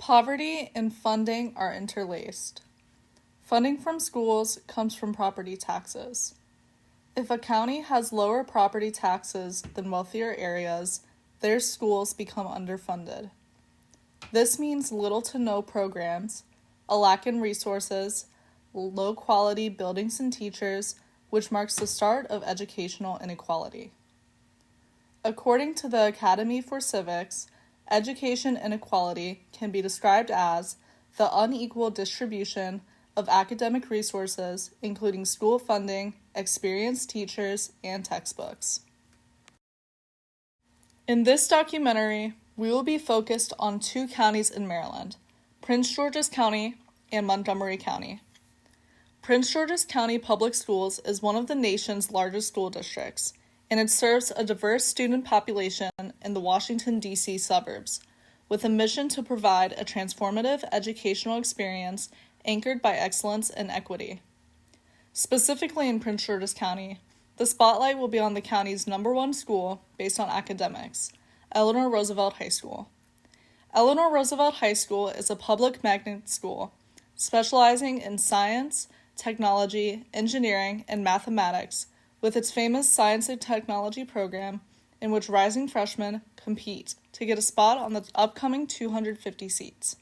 Poverty and funding are interlaced. Funding from schools comes from property taxes. If a county has lower property taxes than wealthier areas, their schools become underfunded. This means little to no programs, a lack in resources, low quality buildings and teachers, which marks the start of educational inequality. According to the Academy for Civics, education inequality can be described as the unequal distribution of academic resources, including school funding, experienced teachers, and textbooks. In this documentary, we will be focused on two counties in Maryland, Prince George's County and Montgomery County. Prince George's County Public Schools is one of the nation's largest school districts, and it serves a diverse student population in the Washington, D.C. suburbs, with a mission to provide a transformative educational experience anchored by excellence and equity. Specifically in Prince George's County, the spotlight will be on the county's #1 school based on academics, Eleanor Roosevelt High School. Eleanor Roosevelt High School is a public magnet school specializing in science, technology, engineering, and mathematics, with its famous science and technology program in which rising freshmen compete to get a spot on the upcoming 250 seats.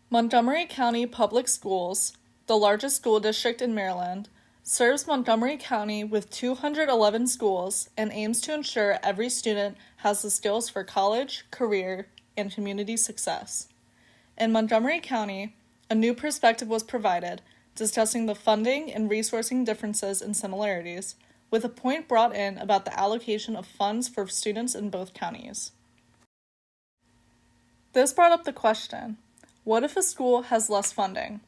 Montgomery County Public Schools, the largest school district in Maryland, serves Montgomery County with 211 schools and aims to ensure every student has the skills for college, career, and community success. In Montgomery County, a new perspective was provided, discussing the funding and resourcing differences and similarities, with a point brought in about the allocation of funds for students in both counties. This brought up the question, what if a school has less funding?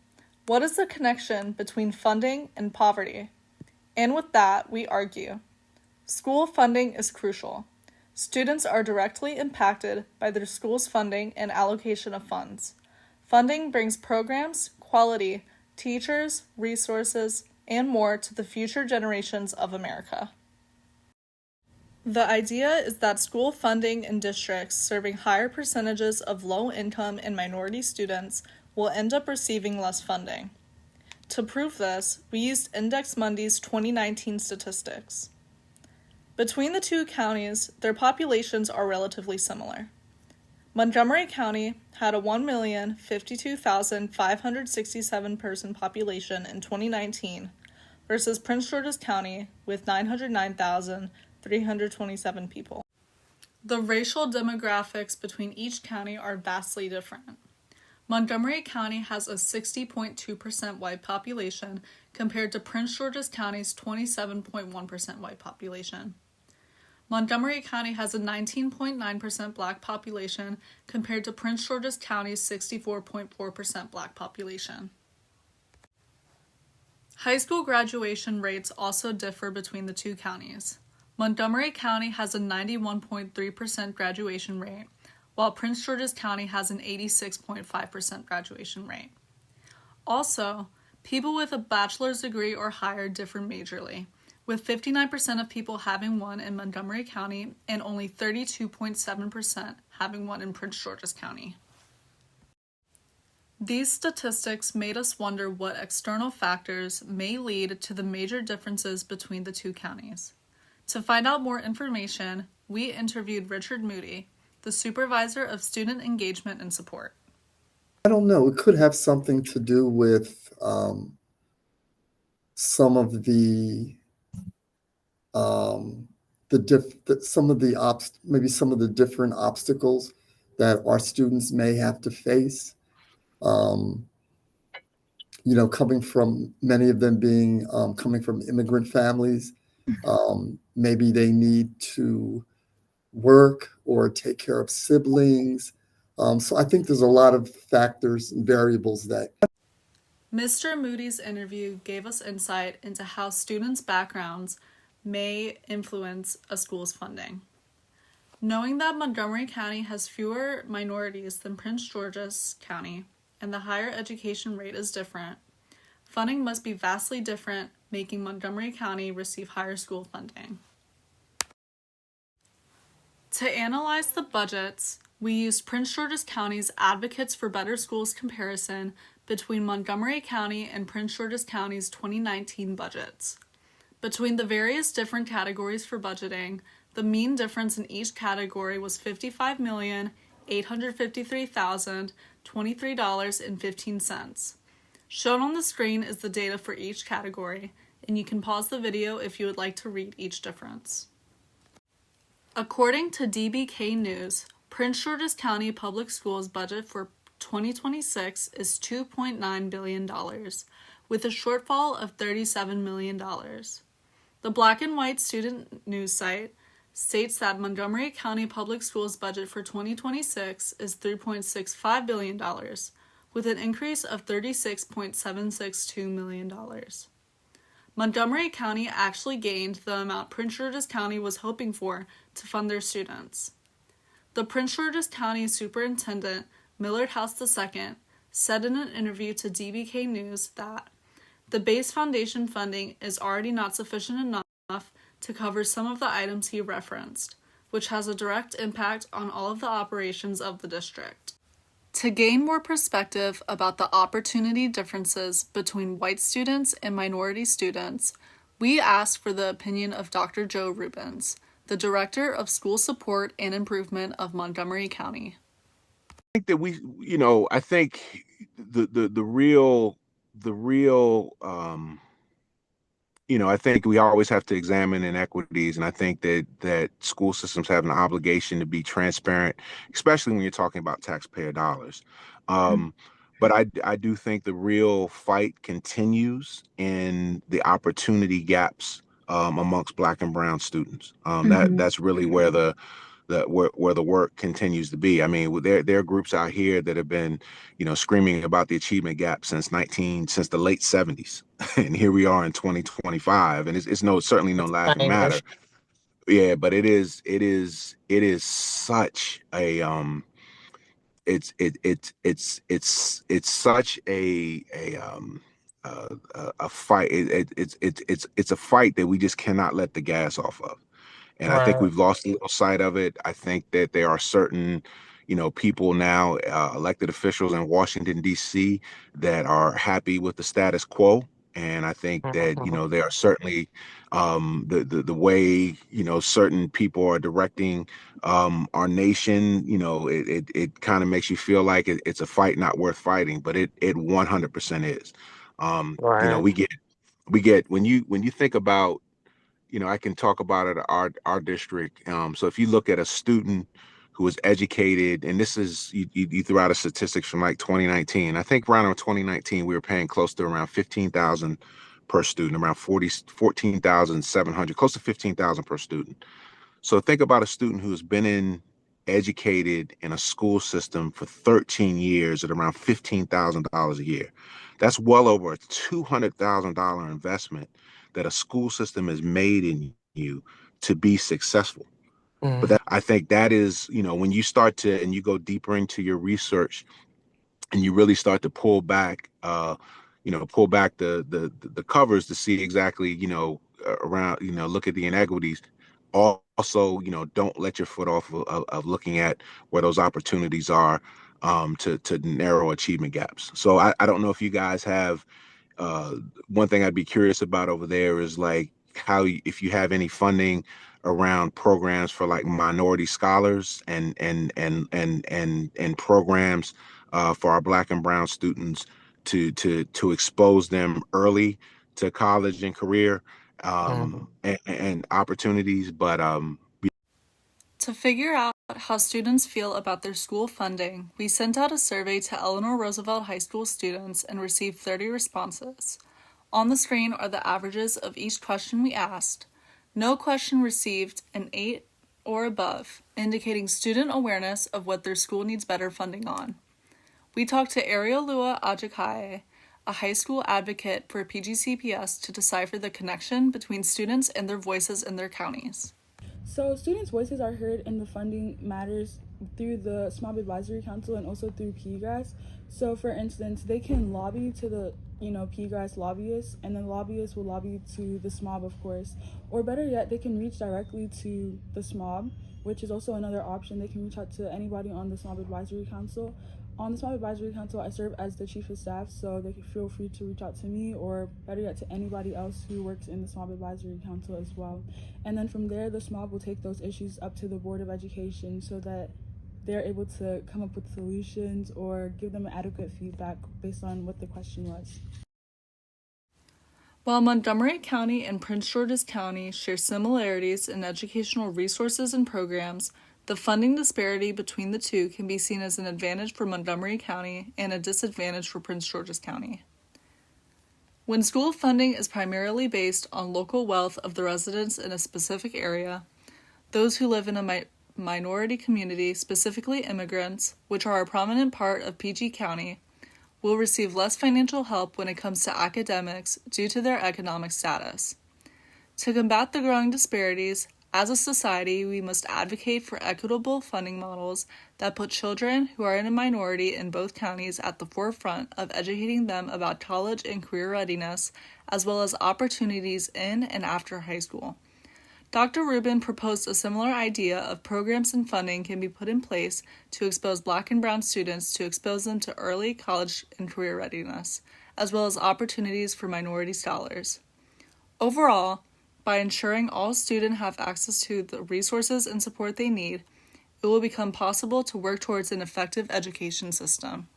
What is the connection between funding and poverty? And with that, we argue, school funding is crucial. Students are directly impacted by their school's funding and allocation of funds. Funding brings programs, quality, teachers, resources, and more to the future generations of America. The idea is that school funding in districts serving higher percentages of low-income and minority students will end up receiving less funding. To prove this, we used Index Mundi's 2019 statistics. Between the two counties, their populations are relatively similar. Montgomery County had a 1,052,567 person population in 2019 versus Prince George's County with 909,327 people. The racial demographics between each county are vastly different. Montgomery County has a 60.2% white population compared to Prince George's County's 27.1% white population. Montgomery County has a 19.9% black population compared to Prince George's County's 64.4% black population. High school graduation rates also differ between the two counties. Montgomery County has a 91.3% graduation rate, while Prince George's County has an 86.5% graduation rate. Also, people with a bachelor's degree or higher differ majorly, with 59% of people having one in Montgomery County and only 32.7% having one in Prince George's County. These statistics made us wonder what external factors may lead to the major differences between the two counties. To find out more information, we interviewed Richard Moody, the Supervisor of Student Engagement and Support. I don't know. It could have something to do with some of the different obstacles that our students may have to face. Coming from many of them being coming from immigrant families, maybe they need to work or take care of siblings. So I think there's a lot of factors and variables that. Mr. Moody's interview gave us insight into how students' backgrounds may influence a school's funding. Knowing that Montgomery County has fewer minorities than Prince George's County and the higher education rate is different, funding must be vastly different, making Montgomery County receive higher school funding. To analyze the budgets, We used Prince George's County's Advocates for Better Schools comparison between Montgomery County and Prince George's County's 2019 budgets. Between the various different categories for budgeting, the mean difference in each category was $55,853,023.15. Shown on the screen is the data for each category, and you can pause the video if you would like to read each difference. According to DBK News, Prince George's County Public Schools budget for 2026 is $2.9 billion, with a shortfall of $37 million. The Black and White student news site states that Montgomery County Public Schools budget for 2026 is $3.65 billion, with an increase of $36.762 million. Montgomery County actually gained the amount Prince George's County was hoping for to fund their students. The Prince George's County Superintendent, Millard House II, said in an interview to DBK News that the base foundation funding is already not sufficient enough to cover some of the items he referenced, which has a direct impact on all of the operations of the district. To gain more perspective about the opportunity differences between white students and minority students, we asked for the opinion of Dr. Joe Rubens, the Director of School Support and Improvement of Montgomery County. I think that I think the real I think we always have to examine inequities, and I think that school systems have an obligation to be transparent, especially when you're talking about taxpayer dollars. But I do think the real fight continues in the opportunity gaps amongst Black and Brown students. That's really where where the work continues to be. I mean, there are groups out here that have been, screaming about the achievement gap since the late 70s, and here we are in 2025, and it's certainly no laughing matter. Yeah, but it is such a it's such a fight. It's a fight that we just cannot let the gas off of. And I think Right. we've lost a little sight of it. I think that there are certain, people now, elected officials in Washington, D.C., that are happy with the status quo. And I think that, Mhm. there are certainly the way, certain people are directing our nation, it kind of makes you feel like it's a fight not worth fighting, but it 100% is. Right. We get when you think about, I can talk about it, our district. So if you look at a student who is educated, and this is you threw out a statistics from like 2019. I think around 2019 we were paying close to around 15,000 per student, around 14,700, close to 15,000 per student. So think about a student who's been educated in a school system for 13 years at around $15,000 a year. That's well over a $200,000 investment that a school system has made in you to be successful. But Mhm. I think that is, when you start to and you go deeper into your research and you really start to pull back the covers to see exactly, around, look at the inequities. Also, don't let your foot off of looking at where those opportunities are, to narrow achievement gaps. So I don't know if you guys have, uh, one thing I'd be curious about over there is like if you have any funding around programs for like minority scholars and programs for our Black and Brown students to expose them early to college and career, Mhm. and opportunities. But To figure out how students feel about their school funding, we sent out a survey to Eleanor Roosevelt High School students and received 30 responses. On the screen are the averages of each question we asked. No question received an 8 or above, indicating student awareness of what their school needs better funding on. We talked to Ariolua Ajakaye, a high school advocate for PGCPS, to decipher the connection between students and their voices in their counties. So students' voices are heard in the funding matters through the SMOB Advisory Council and also through PGRAS. So for instance, they can lobby to the PGRAS lobbyists, and then lobbyists will lobby to the SMOB, of course. Or better yet, they can reach directly to the SMOB which is also another option. They can reach out to anybody on the SMOB Advisory Council. On the SMOB Advisory Council, I serve as the Chief of Staff, so they can feel free to reach out to me, or better yet, to anybody else who works in the SMOB Advisory Council as well. And then from there, the SMOB will take those issues up to the Board of Education so that they're able to come up with solutions or give them adequate feedback based on what the question was. While Montgomery County and Prince George's County share similarities in educational resources and programs, the funding disparity between the two can be seen as an advantage for Montgomery County and a disadvantage for Prince George's County. When school funding is primarily based on local wealth of the residents in a specific area, those who live in a minority community, specifically immigrants, which are a prominent part of PG County, will receive less financial help when it comes to academics due to their economic status. To combat the growing disparities, as a society, we must advocate for equitable funding models that put children who are in a minority in both counties at the forefront of educating them about college and career readiness, as well as opportunities in and after high school. Dr. Rubin proposed a similar idea of programs and funding can be put in place to expose Black and Brown students to expose them to early college and career readiness, as well as opportunities for minority scholars. Overall, by ensuring all students have access to the resources and support they need, it will become possible to work towards an effective education system.